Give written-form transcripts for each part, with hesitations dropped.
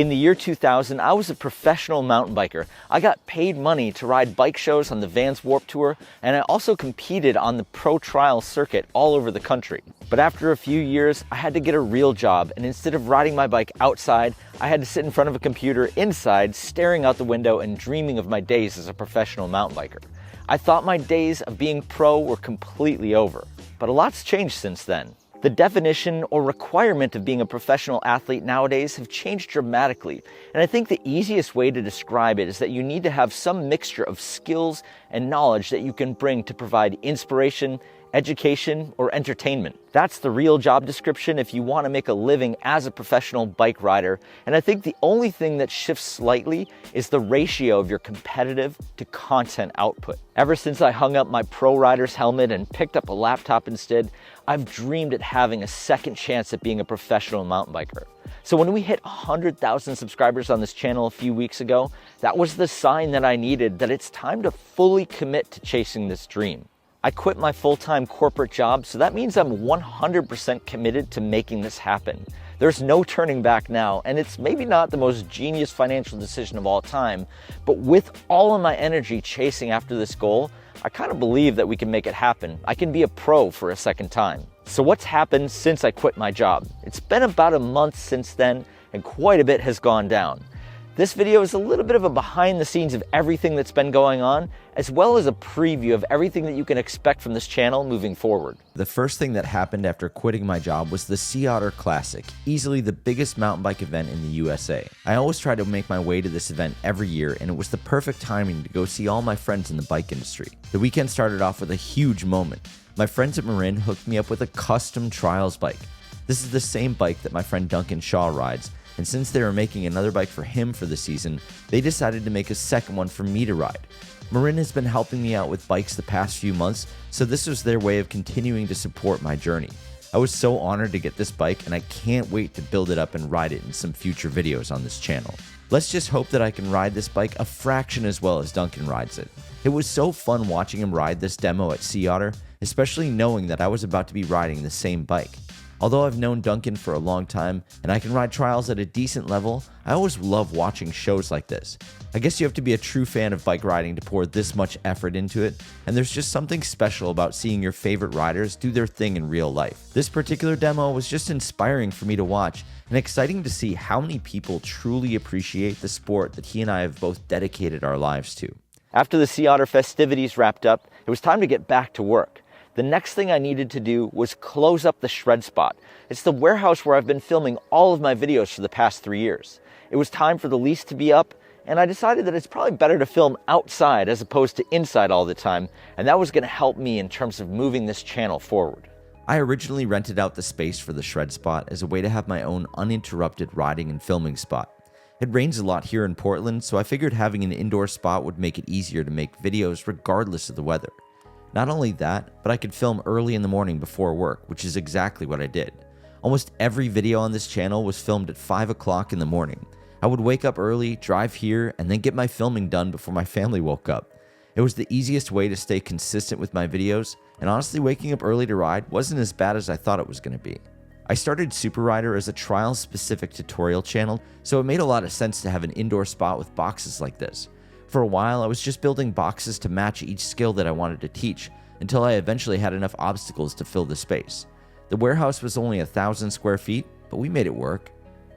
In the year 2000, I was a professional mountain biker. I got paid money to ride bike shows on the Vans Warped Tour, and I also competed on the pro trial circuit all over the country. But after a few years, I had to get a real job, and instead of riding my bike outside, I had to sit in front of a computer inside, staring out the window and dreaming of my days as a professional mountain biker. I thought my days of being pro were completely over, but a lot's changed since then. The definition or requirement of being a professional athlete nowadays have changed dramatically, and I think the easiest way to describe it is that you need to have some mixture of skills and knowledge that you can bring to provide inspiration, education, or entertainment. That's the real job description if you want to make a living as a professional bike rider, and I think the only thing that shifts slightly is the ratio of your competitive to content output. Ever since I hung up my pro rider's helmet and picked up a laptop instead, I've dreamed at having a second chance at being a professional mountain biker. So when we hit 100,000 subscribers on this channel a few weeks ago, that was the sign that I needed that it's time to fully commit to chasing this dream. I quit my full-time corporate job, so that means I'm 100% committed to making this happen. There's no turning back now, and it's maybe not the most genius financial decision of all time, but with all of my energy chasing after this goal, I kind of believe that we can make it happen. I can be a pro for a second time. So what's happened since I quit my job? It's been about a month since then, and quite a bit has gone down. This video is a little bit of a behind the scenes of everything that's been going on, as well as a preview of everything that you can expect from this channel moving forward. The first thing that happened after quitting my job was the Sea Otter Classic, easily the biggest mountain bike event in the USA. I always try to make my way to this event every year, and it was the perfect timing to go see all my friends in the bike industry. The weekend started off with a huge moment. My friends at Marin hooked me up with a custom trials bike. This is the same bike that my friend Duncan Shaw rides, and since they were making another bike for him for the season, they decided to make a second one for me to ride. Marin has been helping me out with bikes the past few months, so this was their way of continuing to support my journey. I was so honored to get this bike, and I can't wait to build it up and ride it in some future videos on this channel. Let's just hope that I can ride this bike a fraction as well as Duncan rides it. It was so fun watching him ride this demo at Sea Otter, especially knowing that I was about to be riding the same bike. Although I've known Duncan for a long time and I can ride trials at a decent level, I always love watching shows like this. I guess you have to be a true fan of bike riding to pour this much effort into it, and there's just something special about seeing your favorite riders do their thing in real life. This particular demo was just inspiring for me to watch and exciting to see how many people truly appreciate the sport that he and I have both dedicated our lives to. After the Sea Otter festivities wrapped up, it was time to get back to work. The next thing I needed to do was close up the shred spot. It's the warehouse where I've been filming all of my videos for the past 3 years. It was time for the lease to be up, and I decided that it's probably better to film outside as opposed to inside all the time, and that was going to help me in terms of moving this channel forward. I originally rented out the space for the shred spot as a way to have my own uninterrupted riding and filming spot. It rains a lot here in Portland, so I figured having an indoor spot would make it easier to make videos regardless of the weather. Not only that, but I could film early in the morning before work, which is exactly what I did. Almost every video on this channel was filmed at 5 o'clock in the morning. I would wake up early, drive here, and then get my filming done before my family woke up. It was the easiest way to stay consistent with my videos, and honestly waking up early to ride wasn't as bad as I thought it was going to be. I started Super Rider as a trial-specific tutorial channel, so it made a lot of sense to have an indoor spot with boxes like this. For a while, I was just building boxes to match each skill that I wanted to teach, until I eventually had enough obstacles to fill the space. The warehouse was only 1,000 square feet, but we made it work.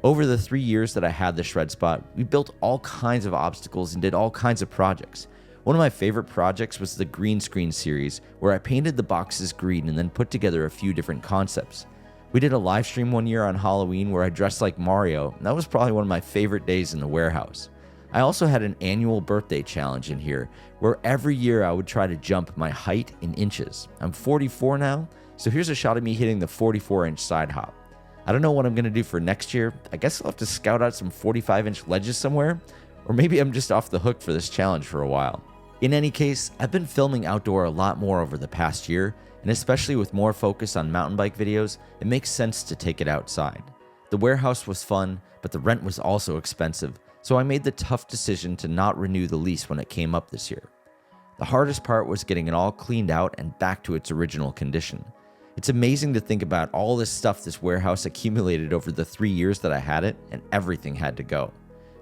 Over the 3 years that I had the shred spot, we built all kinds of obstacles and did all kinds of projects. One of my favorite projects was the green screen series, where I painted the boxes green and then put together a few different concepts. We did a live stream one year on Halloween where I dressed like Mario, and that was probably one of my favorite days in the warehouse. I also had an annual birthday challenge in here, where every year I would try to jump my height in inches. I'm 44 now, so here's a shot of me hitting the 44-inch side hop. I don't know what I'm going to do for next year. I guess I'll have to scout out some 45-inch ledges somewhere, or maybe I'm just off the hook for this challenge for a while. In any case, I've been filming outdoor a lot more over the past year, and especially with more focus on mountain bike videos, it makes sense to take it outside. The warehouse was fun, but the rent was also expensive, so I made the tough decision to not renew the lease when it came up this year. The hardest part was getting it all cleaned out and back to its original condition. It's amazing to think about all this stuff this warehouse accumulated over the 3 years that I had it, and everything had to go.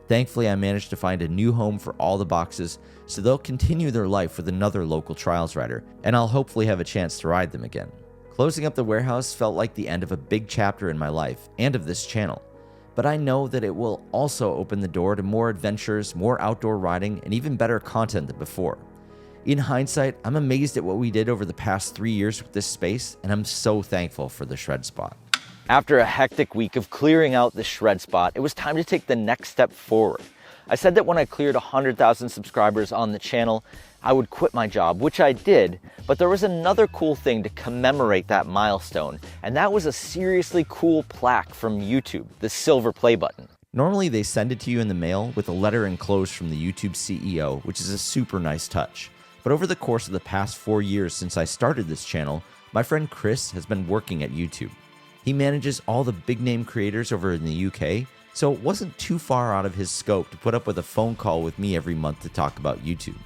Thankfully, I managed to find a new home for all the boxes, so they'll continue their life with another local trials rider, and I'll hopefully have a chance to ride them again. Closing up the warehouse felt like the end of a big chapter in my life and of this channel, but I know that it will also open the door to more adventures, more outdoor riding, and even better content than before. In hindsight, I'm amazed at what we did over the past 3 years with this space, and I'm so thankful for the shred spot. After a hectic week of clearing out the shred spot, it was time to take the next step forward. I said that when I cleared 100,000 subscribers on the channel, I would quit my job, which I did, but there was another cool thing to commemorate that milestone, and that was a seriously cool plaque from YouTube, the silver play button. Normally they send it to you in the mail with a letter enclosed from the YouTube CEO, which is a super nice touch. But over the course of the past 4 years since I started this channel, my friend Chris has been working at YouTube. He manages all the big name creators over in the UK, so it wasn't too far out of his scope to put up with a phone call with me every month to talk about YouTube.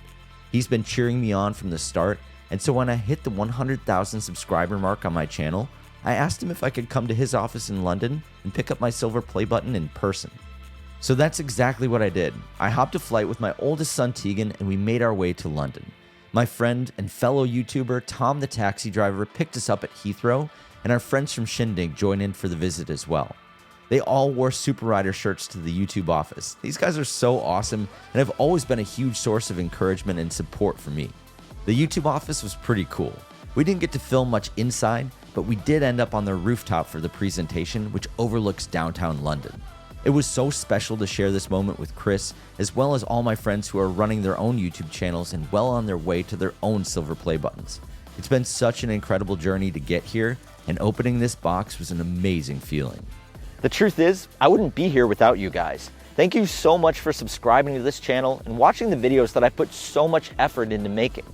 He's been cheering me on from the start, and so when I hit the 100,000 subscriber mark on my channel, I asked him if I could come to his office in London and pick up my silver play button in person. So that's exactly what I did. I hopped a flight with my oldest son Tegan and we made our way to London. My friend and fellow YouTuber Tom the taxi driver picked us up at Heathrow, and our friends from Shindig joined in for the visit as well. They all wore Super Rider shirts to the YouTube office. These guys are so awesome and have always been a huge source of encouragement and support for me. The YouTube office was pretty cool. We didn't get to film much inside, but we did end up on the rooftop for the presentation, which overlooks downtown London. It was so special to share this moment with Chris, as well as all my friends who are running their own YouTube channels and well on their way to their own silver play buttons. It's been such an incredible journey to get here, and opening this box was an amazing feeling. The truth is, I wouldn't be here without you guys. Thank you so much for subscribing to this channel and watching the videos that I put so much effort into making.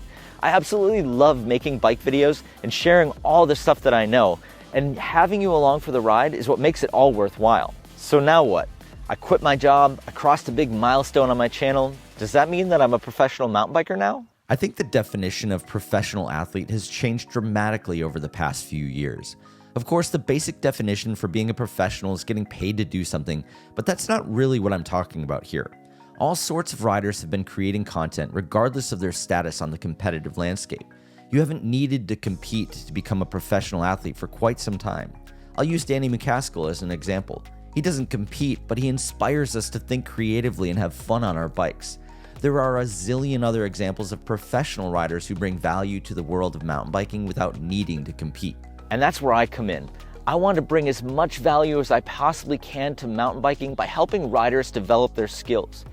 I absolutely love making bike videos and sharing all the stuff that I know, and having you along for the ride is what makes it all worthwhile. So now what? I quit my job, I crossed a big milestone on my channel. Does that mean that I'm a professional mountain biker now? I think the definition of professional athlete has changed dramatically over the past few years. Of course, the basic definition for being a professional is getting paid to do something, but that's not really what I'm talking about here. All sorts of riders have been creating content regardless of their status on the competitive landscape. You haven't needed to compete to become a professional athlete for quite some time. I'll use Danny McCaskill as an example. He doesn't compete, but he inspires us to think creatively and have fun on our bikes. There are a zillion other examples of professional riders who bring value to the world of mountain biking without needing to compete. And that's where I come in. I want to bring as much value as I possibly can to mountain biking by helping riders develop their skills.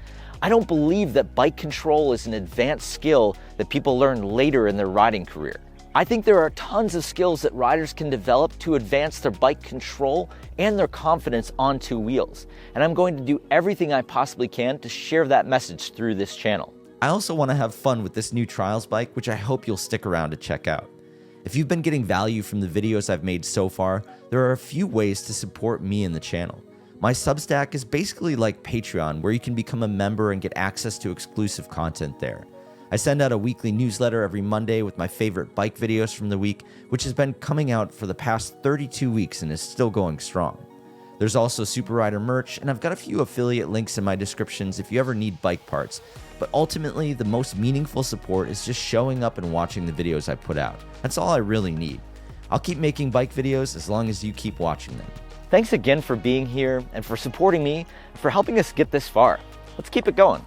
I don't believe that bike control is an advanced skill that people learn later in their riding career. I think there are tons of skills that riders can develop to advance their bike control and their confidence on two wheels. And I'm going to do everything I possibly can to share that message through this channel. I also want to have fun with this new trials bike, which I hope you'll stick around to check out. If you've been getting value from the videos I've made so far, there are a few ways to support me and the channel. My Substack is basically like Patreon, where you can become a member and get access to exclusive content there. I send out a weekly newsletter every Monday with my favorite bike videos from the week, which has been coming out for the past 32 weeks and is still going strong. There's also Super Rider merch, and I've got a few affiliate links in my descriptions if you ever need bike parts. But ultimately, the most meaningful support is just showing up and watching the videos I put out. That's all I really need. I'll keep making bike videos as long as you keep watching them. Thanks again for being here and for supporting me and for helping us get this far. Let's keep it going.